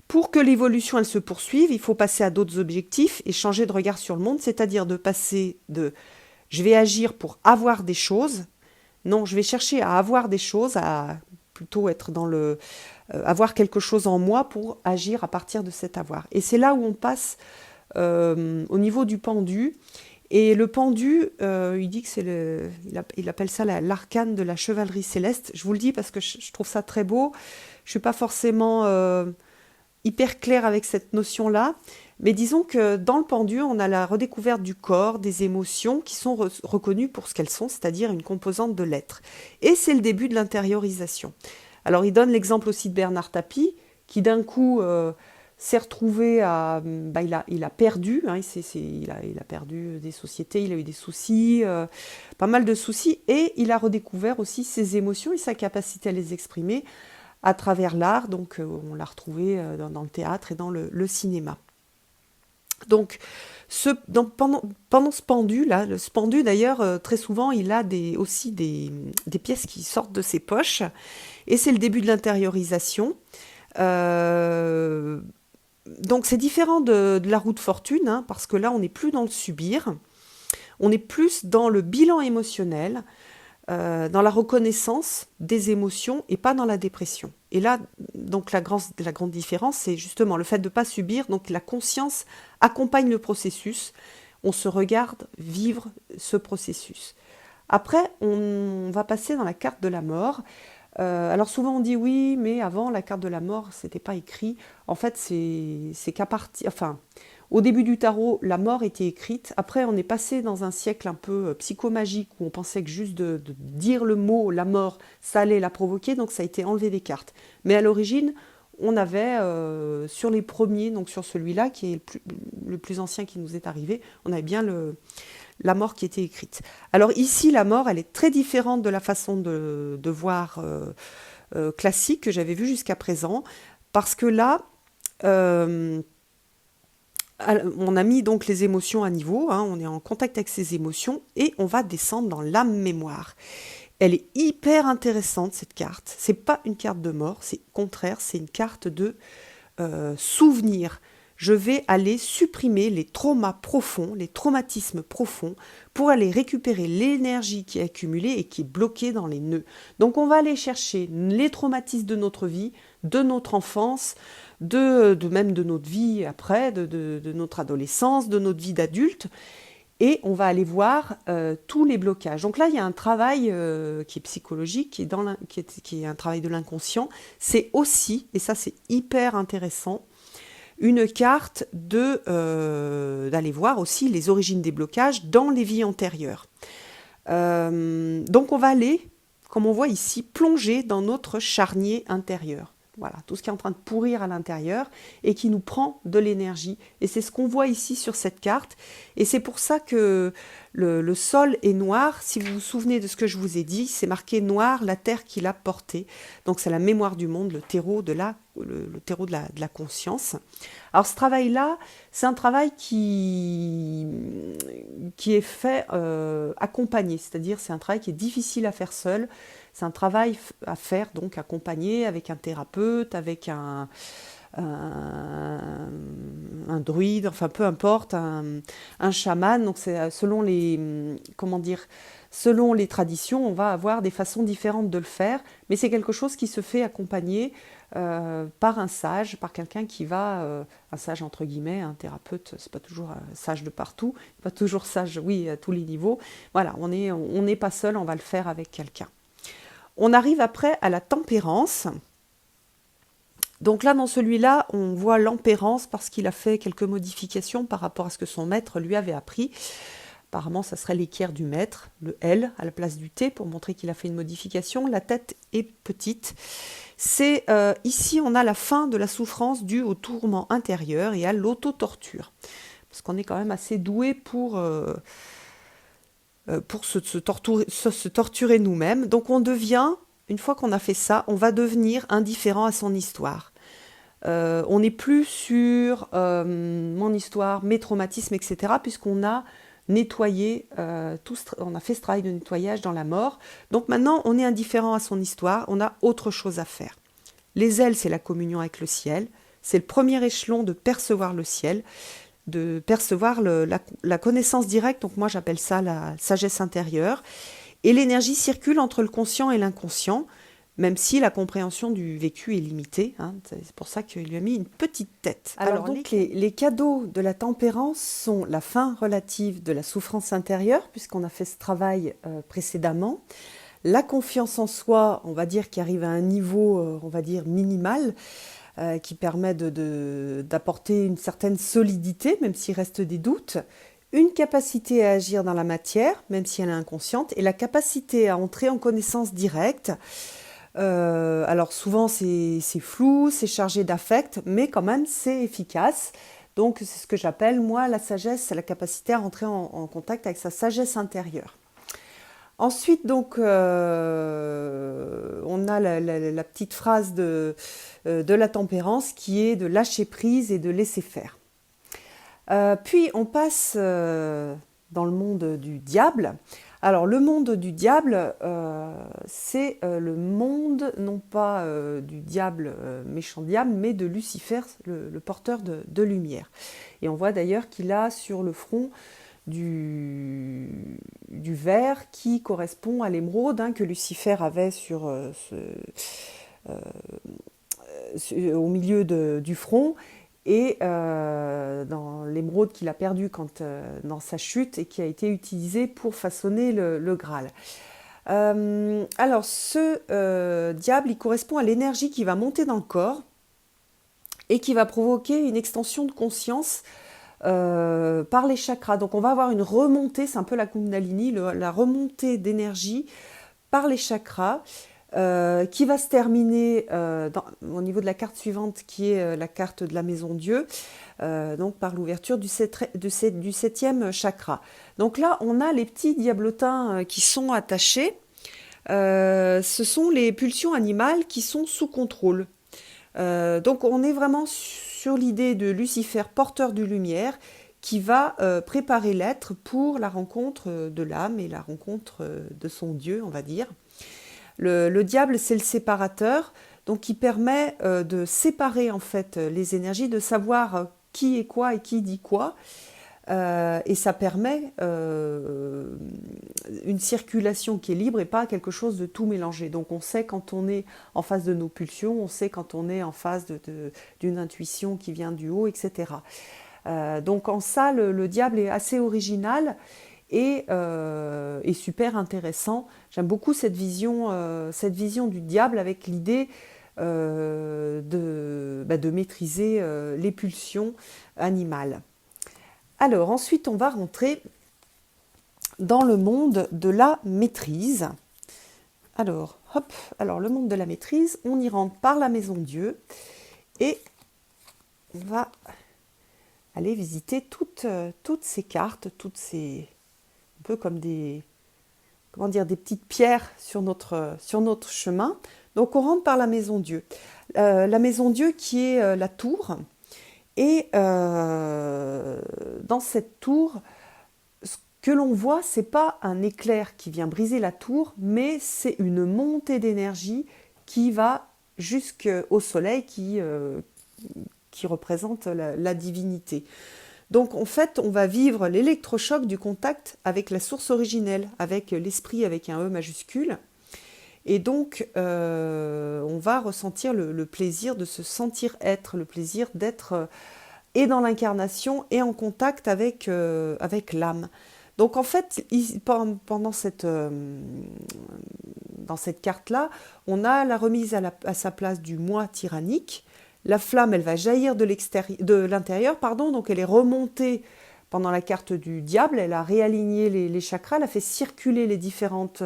Pour que l'évolution elle se poursuive, il faut passer à d'autres objectifs et changer de regard sur le monde, c'est-à-dire de passer de « je vais agir pour avoir des choses », non, je vais chercher à avoir des choses, à plutôt être dans avoir quelque chose en moi pour agir à partir de cet avoir. Et c'est là où on passe au niveau du pendu. Et le pendu, il dit que il appelle ça l'arcane de la chevalerie céleste. Je vous le dis parce que je trouve ça très beau. Je suis pas forcément hyper claire avec cette notion-là, mais disons que dans le pendu, on a la redécouverte du corps, des émotions qui sont reconnues pour ce qu'elles sont, c'est-à-dire une composante de l'être. Et c'est le début de l'intériorisation. Alors il donne l'exemple aussi de Bernard Tapie, qui d'un coup s'est retrouvé à... il a perdu, hein, il a perdu des sociétés, il a eu des soucis, pas mal de soucis, et il a redécouvert aussi ses émotions et sa capacité à les exprimer à travers l'art. Donc on l'a retrouvé dans le théâtre et dans le cinéma. Donc pendant ce pendu là, ce pendu d'ailleurs très souvent il a aussi des pièces qui sortent de ses poches, et c'est le début de l'intériorisation. Donc c'est différent de la roue de fortune, hein, parce que là on n'est plus dans le subir, on est plus dans le bilan émotionnel. dans la reconnaissance des émotions et pas dans la dépression. Et là, donc la grande différence, c'est justement le fait de ne pas subir. Donc la conscience accompagne le processus. On se regarde vivre ce processus. Après, on va passer dans la carte de la mort. Alors souvent on dit oui, mais avant la carte de la mort, c'était pas écrit. En fait, c'est qu'à partir, enfin, au début du tarot, la mort était écrite. Après, on est passé dans un siècle un peu psychomagique où on pensait que juste de dire le mot la mort, ça allait la provoquer, donc ça a été enlevé des cartes. Mais à l'origine, on avait sur les premiers, donc sur celui-là qui est le plus ancien qui nous est arrivé, on avait bien la mort qui était écrite. Alors ici, la mort, elle est très différente de la façon de voir classique que j'avais vue jusqu'à présent, parce que là, euh, on a mis donc les émotions à niveau, hein, on est en contact avec ces émotions et on va descendre dans l'âme mémoire. Elle est hyper intéressante cette carte. C'est pas une carte de mort, c'est au contraire, c'est une carte de souvenir. Je vais aller supprimer les traumas profonds, les traumatismes profonds, pour aller récupérer l'énergie qui est accumulée et qui est bloquée dans les nœuds. Donc on va aller chercher les traumatismes de notre vie, de notre enfance, même de notre vie après, de notre adolescence, de notre vie d'adulte, et on va aller voir tous les blocages. Donc là, il y a un travail qui est psychologique, qui est un travail de l'inconscient. C'est aussi, et ça c'est hyper intéressant, une carte d'aller voir aussi les origines des blocages dans les vies antérieures. Donc on va aller, comme on voit ici, plonger dans notre charnier intérieur. Voilà, tout ce qui est en train de pourrir à l'intérieur et qui nous prend de l'énergie. Et c'est ce qu'on voit ici sur cette carte. Et c'est pour ça que le sol est noir. Si vous vous souvenez de ce que je vous ai dit, c'est marqué noir, la terre qu'il a portée. Donc c'est la mémoire du monde, le terreau de la conscience. Alors ce travail-là, c'est un travail qui est fait accompagné. C'est-à-dire c'est un travail qui est difficile à faire seul. C'est un travail à faire, donc accompagné avec un thérapeute, avec un druide, enfin peu importe, un chaman. Donc c'est selon selon les traditions, on va avoir des façons différentes de le faire, mais c'est quelque chose qui se fait accompagner par un sage, par quelqu'un qui va, un sage entre guillemets, un thérapeute, c'est pas toujours sage de partout, pas toujours sage, oui, à tous les niveaux. Voilà, on n'est pas seul, on va le faire avec quelqu'un. On arrive après à la tempérance. Donc là, dans celui-là, on voit l'empérance parce qu'il a fait quelques modifications par rapport à ce que son maître lui avait appris. Apparemment, ça serait l'équerre du maître, le L à la place du T, pour montrer qu'il a fait une modification. La tête est petite. Ici, on a la fin de la souffrance due au tourment intérieur et à l'auto-torture. Parce qu'on est quand même assez doué pour se torturer nous-mêmes. Donc on devient, une fois qu'on a fait ça, on va devenir indifférent à son histoire. On n'est plus sur mon histoire, mes traumatismes, etc., puisqu'on a nettoyé, on a fait ce travail de nettoyage dans la mort. Donc maintenant, on est indifférent à son histoire, on a autre chose à faire. Les ailes, c'est la communion avec le ciel. C'est le premier échelon de percevoir le ciel, de percevoir la connaissance directe, donc moi j'appelle ça la sagesse intérieure, et l'énergie circule entre le conscient et l'inconscient, même si la compréhension du vécu est limitée, hein, c'est pour ça qu'il lui a mis une petite tête. Alors donc les cadeaux de la tempérance sont la fin relative de la souffrance intérieure, puisqu'on a fait ce travail précédemment, la confiance en soi, on va dire, qui arrive à un niveau, on va dire, minimal, qui permet d'apporter une certaine solidité, même s'il reste des doutes, une capacité à agir dans la matière, même si elle est inconsciente, et la capacité à entrer en connaissance directe. Alors souvent c'est flou, c'est chargé d'affect, mais quand même c'est efficace. Donc c'est ce que j'appelle, moi, la sagesse, c'est la capacité à rentrer en contact avec sa sagesse intérieure. Ensuite, donc, on a la petite phrase de la tempérance qui est de lâcher prise et de laisser faire. Puis, on passe dans le monde du diable. Alors, le monde du diable, c'est le monde, non pas du diable, méchant diable, mais de Lucifer, le porteur de lumière. Et on voit d'ailleurs qu'il a sur le front du vert qui correspond à l'émeraude hein, que Lucifer avait au milieu du front et dans l'émeraude qu'il a perdu dans sa chute et qui a été utilisé pour façonner le Graal. Alors ce diable, il correspond à l'énergie qui va monter dans le corps et qui va provoquer une extension de conscience par les chakras. Donc on va avoir une remontée, c'est un peu la Kundalini, la remontée d'énergie par les chakras qui va se terminer au niveau de la carte suivante qui est la carte de la maison Dieu, donc par l'ouverture du 7e chakra. Donc là on a les petits diablotins qui sont attachés, ce sont les pulsions animales qui sont sous contrôle. Donc on est vraiment sur l'idée de Lucifer, porteur de lumière, qui va préparer l'être pour la rencontre de l'âme et la rencontre de son Dieu, on va dire. Le diable, c'est le séparateur, donc qui permet de séparer en fait les énergies, de savoir qui est quoi et qui dit quoi. Et ça permet une circulation qui est libre et pas quelque chose de tout mélangé. Donc on sait quand on est en face de nos pulsions, on sait quand on est en face d'une intuition qui vient du haut, etc. Donc en ça, le diable est assez original et super intéressant. J'aime beaucoup cette vision du diable avec l'idée de maîtriser les pulsions animales. Alors ensuite, on va rentrer dans le monde de la maîtrise. Alors, hop, alors le monde de la maîtrise, on y rentre par la maison Dieu et on va aller visiter toutes ces cartes, un peu comme des petites pierres sur notre chemin. Donc on rentre par la maison Dieu. La maison Dieu qui est la tour. Et dans cette tour, ce que l'on voit, ce n'est pas un éclair qui vient briser la tour, mais c'est une montée d'énergie qui va jusqu'au soleil qui représente la divinité. Donc en fait, on va vivre l'électrochoc du contact avec la source originelle, avec l'esprit avec un E majuscule. Et donc, on va ressentir le plaisir de se sentir être, le plaisir d'être et dans l'incarnation et en contact avec l'âme. Donc en fait, dans cette carte-là, on a la remise à sa place du moi tyrannique. La flamme, elle va jaillir de l'intérieur, donc elle est remontée pendant la carte du diable, elle a réaligné les chakras, elle a fait circuler les différentes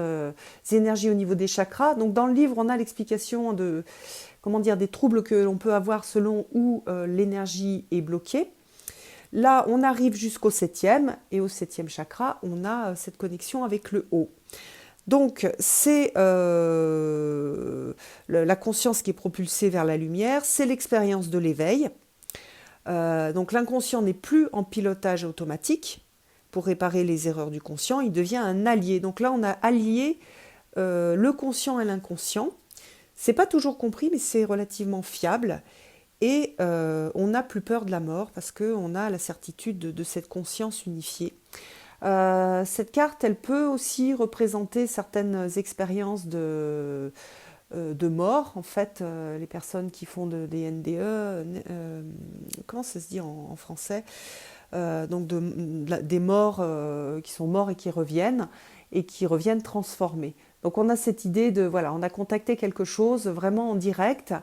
énergies au niveau des chakras. Donc dans le livre, on a l'explication des troubles que l'on peut avoir selon où l'énergie est bloquée. Là, on arrive jusqu'au 7e, et au 7e chakra, on a cette connexion avec le haut. Donc c'est la conscience qui est propulsée vers la lumière, c'est l'expérience de l'éveil. Donc l'inconscient n'est plus en pilotage automatique pour réparer les erreurs du conscient, il devient un allié. Donc là on a allié le conscient et l'inconscient. C'est pas toujours compris mais c'est relativement fiable et on n'a plus peur de la mort parce qu'on a la certitude de cette conscience unifiée. Cette carte elle peut aussi représenter certaines expériences de mort, en fait, les personnes qui font des NDE, comment ça se dit en français, donc des morts qui sont morts et qui reviennent transformés. Donc on a cette idée on a contacté quelque chose vraiment en direct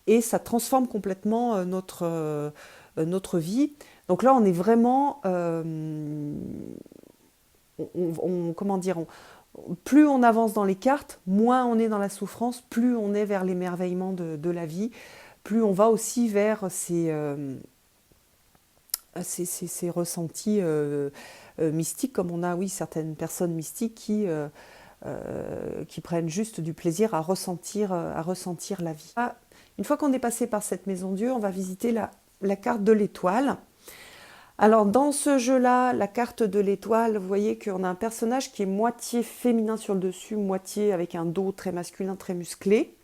et ça transforme complètement notre vie. Donc là on est vraiment, plus on avance dans les cartes, moins on est dans la souffrance, plus on est vers l'émerveillement de la vie, plus on va aussi vers ces ressentis mystiques, comme on a certaines personnes mystiques qui prennent juste du plaisir à ressentir la vie. Une fois qu'on est passé par cette maison Dieu, on va visiter la carte de l'étoile. Alors dans ce jeu-là, la carte de l'étoile, vous voyez qu'on a un personnage qui est moitié féminin sur le dessus, moitié avec un dos très masculin, très musclé.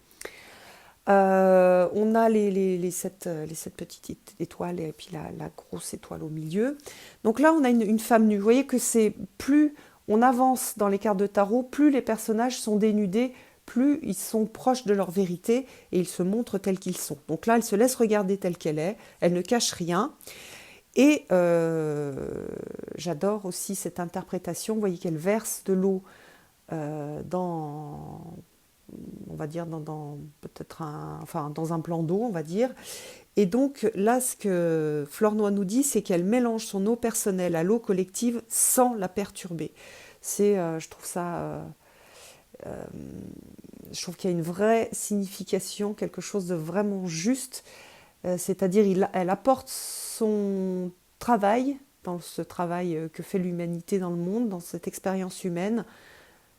On a les sept petites étoiles et puis la grosse étoile au milieu. Donc là, on a une femme nue. Vous voyez que c'est plus on avance dans les cartes de tarot, plus les personnages sont dénudés, plus ils sont proches de leur vérité et ils se montrent tels qu'ils sont. Donc là, elle se laisse regarder telle qu'elle est, elle ne cache rien. Et j'adore aussi cette interprétation. Vous voyez qu'elle verse de l'eau dans, on va dire, dans peut-être enfin, dans un plan d'eau, on va dire. Et donc là, ce que Flornoy nous dit, c'est qu'elle mélange son eau personnelle à l'eau collective sans la perturber. Je trouve ça, je trouve qu'il y a une vraie signification, quelque chose de vraiment juste. C'est-à-dire, elle apporte son travail dans ce travail que fait l'humanité dans le monde, dans cette expérience humaine,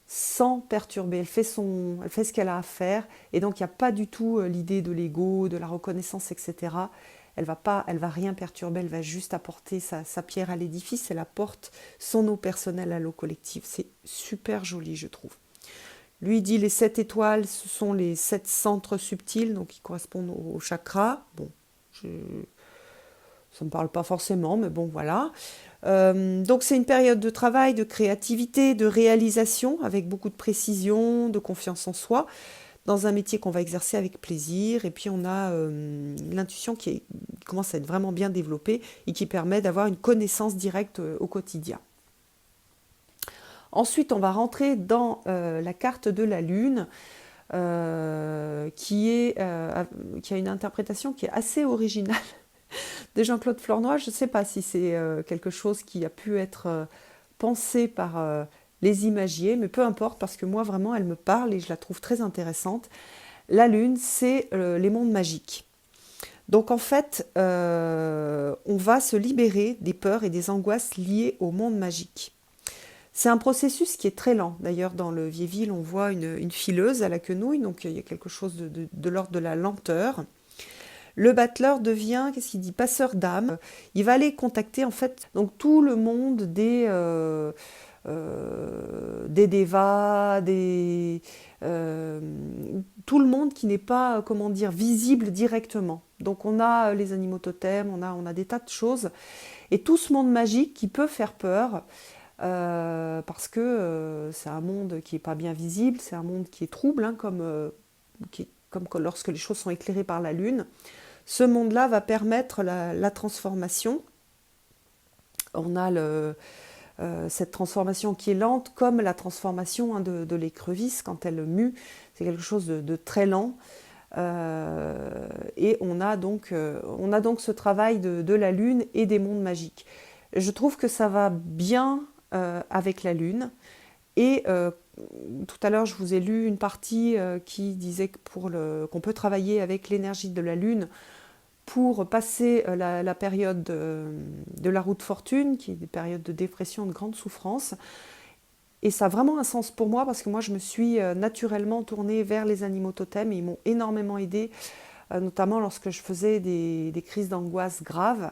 sans perturber. Elle fait ce qu'elle a à faire, et donc il n'y a pas du tout l'idée de l'ego, de la reconnaissance, etc. Elle va rien perturber, elle va juste apporter sa pierre à l'édifice, elle apporte son eau personnelle à l'eau collective. C'est super joli, je trouve. Lui dit les 7 étoiles, ce sont les 7 centres subtils, donc qui correspondent au chakra. Bon, ça ne me parle pas forcément, mais bon, voilà. Donc c'est une période de travail, de créativité, de réalisation, avec beaucoup de précision, de confiance en soi, dans un métier qu'on va exercer avec plaisir. Et puis on a l'intuition qui commence à être vraiment bien développée et qui permet d'avoir une connaissance directe au quotidien. Ensuite, on va rentrer dans la carte de la Lune, qui a une interprétation qui est assez originale de Jean-Claude Flornoy. Je ne sais pas si c'est quelque chose qui a pu être pensé par les imagiers, mais peu importe, parce que moi, vraiment, elle me parle et je la trouve très intéressante. La Lune, c'est les mondes magiques. Donc en fait, on va se libérer des peurs et des angoisses liées au monde magique. C'est un processus qui est très lent. D'ailleurs, dans le Vieilleville, on voit une fileuse à la quenouille, donc il y a quelque chose de l'ordre de la lenteur. Le battleur devient, qu'est-ce qu'il dit, passeur d'âme. Il va aller contacter en fait donc tout le monde des devas, tout le monde qui n'est pas, comment dire, visible directement. Donc on a les animaux totems, on a des tas de choses. Et tout ce monde magique qui peut faire peur, parce que c'est un monde qui n'est pas bien visible, c'est un monde qui est trouble, hein, comme lorsque les choses sont éclairées par la lune. Ce monde-là va permettre la transformation. On a cette transformation qui est lente, comme la transformation de l'écrevisse quand elle mue. C'est quelque chose de très lent. Et on a donc ce travail de la lune et des mondes magiques. Je trouve que ça va bien avec la lune. Et tout à l'heure, je vous ai lu une partie qui disait qu'on peut travailler avec l'énergie de la lune pour passer la période de la roue de fortune, qui est des périodes de dépression, de grande souffrance. Et ça a vraiment un sens pour moi, parce que moi, je me suis naturellement tournée vers les animaux totems, et ils m'ont énormément aidée, notamment lorsque je faisais des crises d'angoisse graves,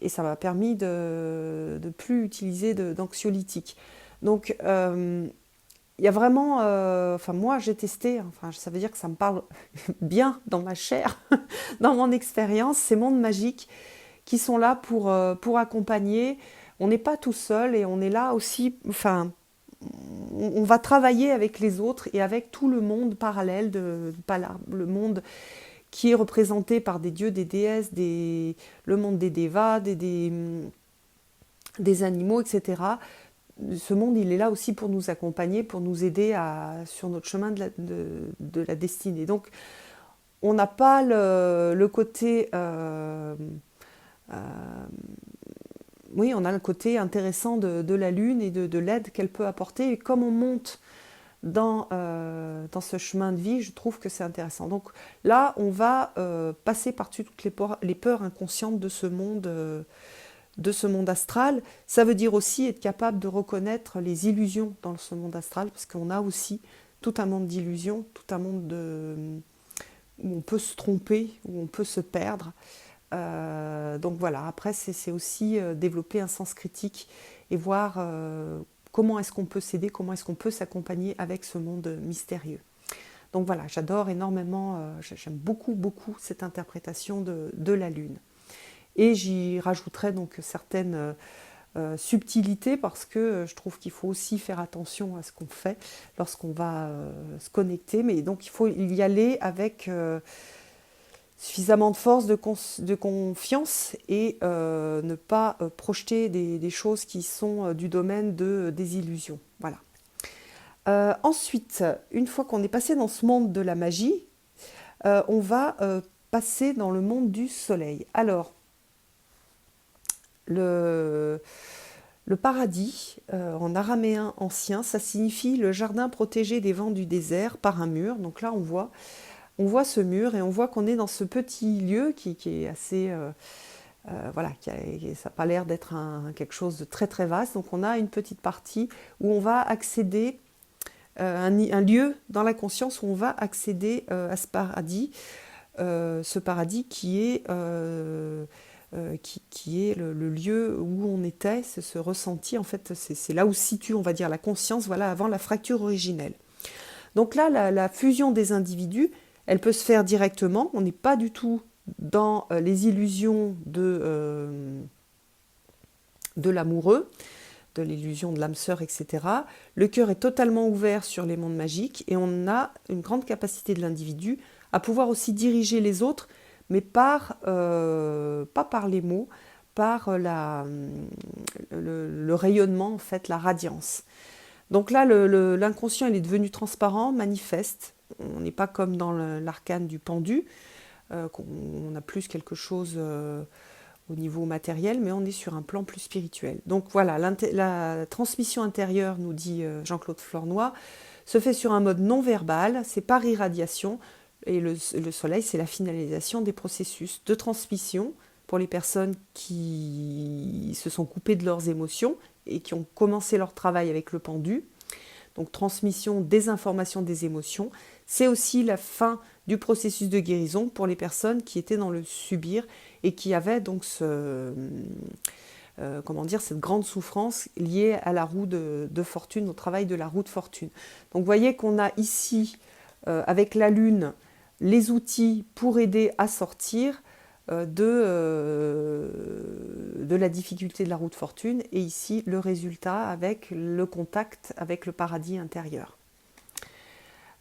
et ça m'a permis de ne plus utiliser d'anxiolytiques. Donc, il y a vraiment, enfin moi j'ai testé, enfin ça veut dire que ça me parle bien dans ma chair, dans mon expérience, ces mondes magiques qui sont là pour accompagner. On n'est pas tout seul et on est là aussi, enfin on va travailler avec les autres et avec tout le monde parallèle, le monde qui est représenté par des dieux, des déesses, le monde des devas, des animaux, etc. Ce monde, il est là aussi pour nous accompagner, pour nous aider sur notre chemin de la destinée. Donc, on n'a pas le côté... oui, on a le côté intéressant de la Lune et de l'aide qu'elle peut apporter. Et comme on monte dans ce chemin de vie, je trouve que c'est intéressant. Donc là, on va passer par-dessus toutes les peurs inconscientes de ce monde astral. Ça veut dire aussi être capable de reconnaître les illusions dans ce monde astral, parce qu'on a aussi tout un monde d'illusions, tout un monde où on peut se tromper, où on peut se perdre. Donc voilà, après c'est aussi développer un sens critique et voir comment est-ce qu'on peut s'aider, comment est-ce qu'on peut s'accompagner avec ce monde mystérieux. Donc voilà, j'adore énormément, j'aime beaucoup, beaucoup cette interprétation de la Lune. Et j'y rajouterai donc certaines subtilités parce que je trouve qu'il faut aussi faire attention à ce qu'on fait lorsqu'on va se connecter. Mais donc il faut y aller avec suffisamment de force, de confiance et ne pas projeter des choses qui sont du domaine des illusions. Voilà. Ensuite, une fois qu'on est passé dans ce monde de la magie, on va passer dans le monde du soleil. Alors, le paradis, en araméen ancien, ça signifie le jardin protégé des vents du désert par un mur. Donc là, on voit ce mur et on voit qu'on est dans ce petit lieu qui est assez... voilà, ça n'a pas l'air d'être quelque chose de très très vaste. Donc on a une petite partie où on va accéder, un lieu dans la conscience où on va accéder à ce paradis qui est, qui est le lieu où on était, c'est ce ressenti, en fait, c'est là où se situe, on va dire, la conscience, voilà, avant la fracture originelle. Donc là, la fusion des individus, elle peut se faire directement, on n'est pas du tout dans les illusions de l'amoureux, de l'illusion de l'âme sœur, etc. Le cœur est totalement ouvert sur les mondes magiques et on a une grande capacité de l'individu à pouvoir aussi diriger les autres, mais pas par les mots, par le rayonnement, en fait, la radiance. Donc là, l'inconscient, il est devenu transparent, manifeste. On n'est pas comme dans l'arcane du pendu, on a plus quelque chose au niveau matériel, mais on est sur un plan plus spirituel. Donc voilà, la transmission intérieure, nous dit Jean-Claude Flornoy, se fait sur un mode non verbal, c'est par irradiation, et le soleil, c'est la finalisation des processus de transmission pour les personnes qui se sont coupées de leurs émotions et qui ont commencé leur travail avec le pendu. Donc transmission des informations, des émotions. C'est aussi la fin du processus de guérison pour les personnes qui étaient dans le subir et qui avaient donc cette grande souffrance liée à la roue de fortune, au travail de la roue de fortune. Donc vous voyez qu'on a ici, avec la Lune, les outils pour aider à sortir de la difficulté de la roue de fortune, et ici le résultat avec le contact avec le paradis intérieur.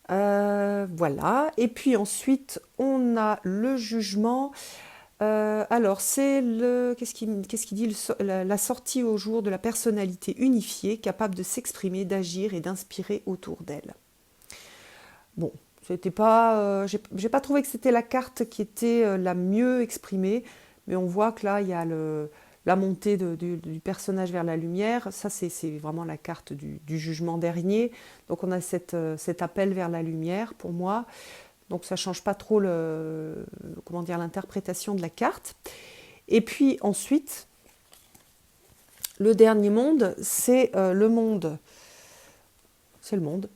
Voilà, et puis ensuite on a le jugement. Alors c'est qu'est-ce qu'il dit, la sortie au jour de la personnalité unifiée, capable de s'exprimer, d'agir et d'inspirer autour d'elle. Bon, c'était pas, j'ai pas trouvé que c'était la carte qui était la mieux exprimée, mais on voit que là il y a la montée du personnage vers la lumière. Ça c'est vraiment la carte du jugement dernier. Donc on a cet appel vers la lumière pour moi. Donc ça ne change pas trop l'interprétation de la carte. Et puis ensuite, le dernier monde, c'est le monde. C'est le monde.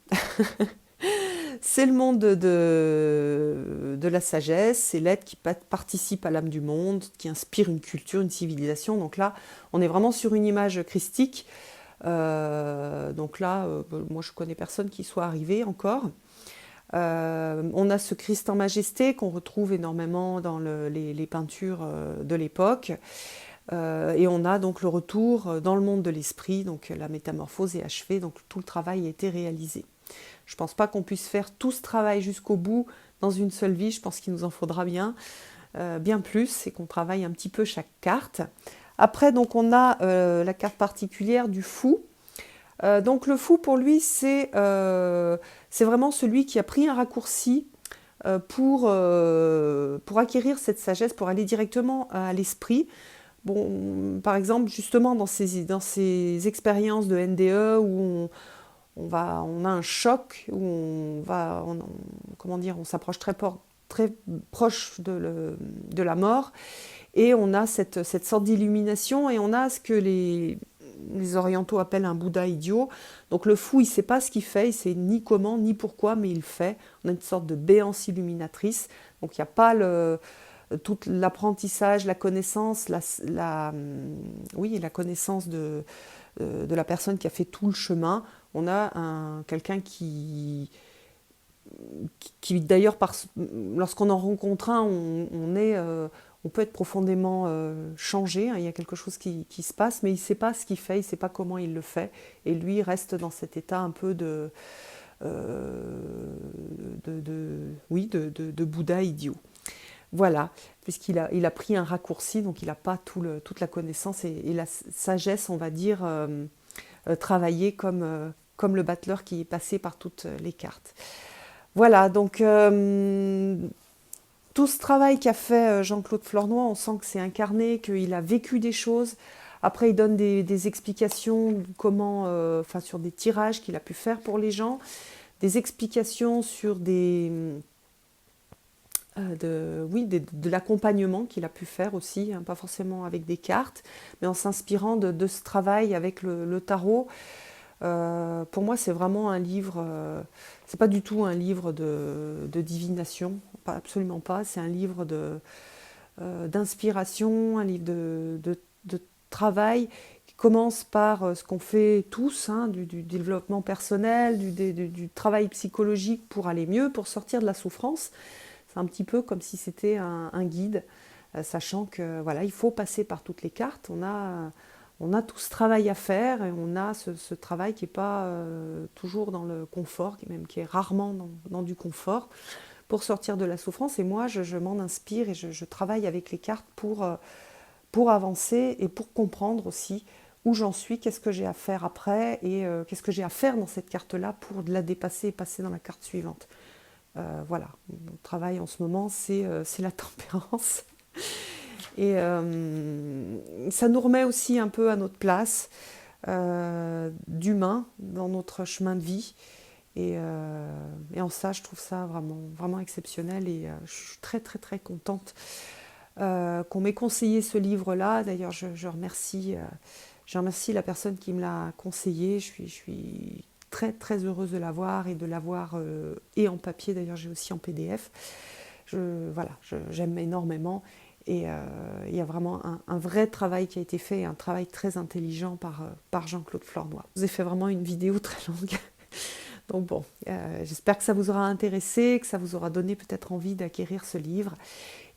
C'est le monde de la sagesse, c'est l'être qui participe à l'âme du monde, qui inspire une culture, une civilisation. Donc là, on est vraiment sur une image christique. Donc là, moi je connais personne qui soit arrivé encore. On a ce Christ en majesté qu'on retrouve énormément dans les peintures de l'époque. Et on a donc le retour dans le monde de l'esprit, donc la métamorphose est achevée, donc tout le travail a été réalisé. Je ne pense pas qu'on puisse faire tout ce travail jusqu'au bout dans une seule vie, je pense qu'il nous en faudra bien plus, et qu'on travaille un petit peu chaque carte. Après, donc, on a la carte particulière du fou. Donc le fou, pour lui, c'est vraiment celui qui a pris un raccourci pour acquérir cette sagesse, pour aller directement à l'esprit. Bon, par exemple, justement, dans ces expériences de NDE où on a un choc, où on s'approche très proche de la mort, et on a cette sorte d'illumination, et on a ce que les orientaux appellent un Bouddha idiot. Donc le fou, il ne sait pas ce qu'il fait, il ne sait ni comment, ni pourquoi, mais il fait. On a une sorte de béance illuminatrice. Donc il n'y a pas tout l'apprentissage, la connaissance, la connaissance de la personne qui a fait tout le chemin. On a quelqu'un qui qui d'ailleurs, lorsqu'on en rencontre un, on peut être profondément changé, hein. Il y a quelque chose qui se passe, mais il ne sait pas ce qu'il fait, il ne sait pas comment il le fait. Et lui il reste dans cet état un peu euh, oui, de Bouddha idiot. Voilà, puisqu'il a pris un raccourci, donc il n'a pas toute la connaissance et la sagesse, on va dire, travailler comme le battleur qui est passé par toutes les cartes. Voilà, donc tout ce travail qu'a fait Jean-Claude Flornoy, on sent que c'est incarné, qu'il a vécu des choses. Après, il donne des explications comment, enfin, sur des tirages qu'il a pu faire pour les gens, des explications sur oui, de l'accompagnement qu'il a pu faire aussi, hein, pas forcément avec des cartes, mais en s'inspirant de ce travail avec le tarot. Pour moi, c'est vraiment un livre, c'est pas du tout un livre de divination, absolument pas. C'est un livre d'inspiration, un livre de travail qui commence par ce qu'on fait tous, hein, du développement personnel, du travail psychologique pour aller mieux, pour sortir de la souffrance. C'est un petit peu comme si c'était un guide, sachant que voilà, il faut passer par toutes les cartes. On a tout ce travail à faire et on a ce travail qui n'est pas toujours dans le confort, qui est rarement dans du confort, pour sortir de la souffrance. Et moi, je m'en inspire et je travaille avec les cartes pour avancer et pour comprendre aussi où j'en suis, qu'est-ce que j'ai à faire après et qu'est-ce que j'ai à faire dans cette carte-là pour la dépasser et passer dans la carte suivante. Voilà, mon travail en ce moment, c'est la tempérance. Et ça nous remet aussi un peu à notre place d'humain dans notre chemin de vie. Et en ça, je trouve ça vraiment, vraiment exceptionnel et je suis très, très, très contente qu'on m'ait conseillé ce livre-là. D'ailleurs, je remercie la personne qui me l'a conseillé. Je suis très, très heureuse de l'avoir et de l'avoir et en papier. D'ailleurs, j'ai aussi en PDF. Voilà, j'aime énormément. Et il y a vraiment un vrai travail qui a été fait, un travail très intelligent par Jean-Claude Flornoy. Je vous ai fait vraiment une vidéo très longue. Donc bon, j'espère que ça vous aura intéressé, que ça vous aura donné peut-être envie d'acquérir ce livre.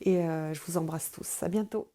Et je vous embrasse tous. À bientôt.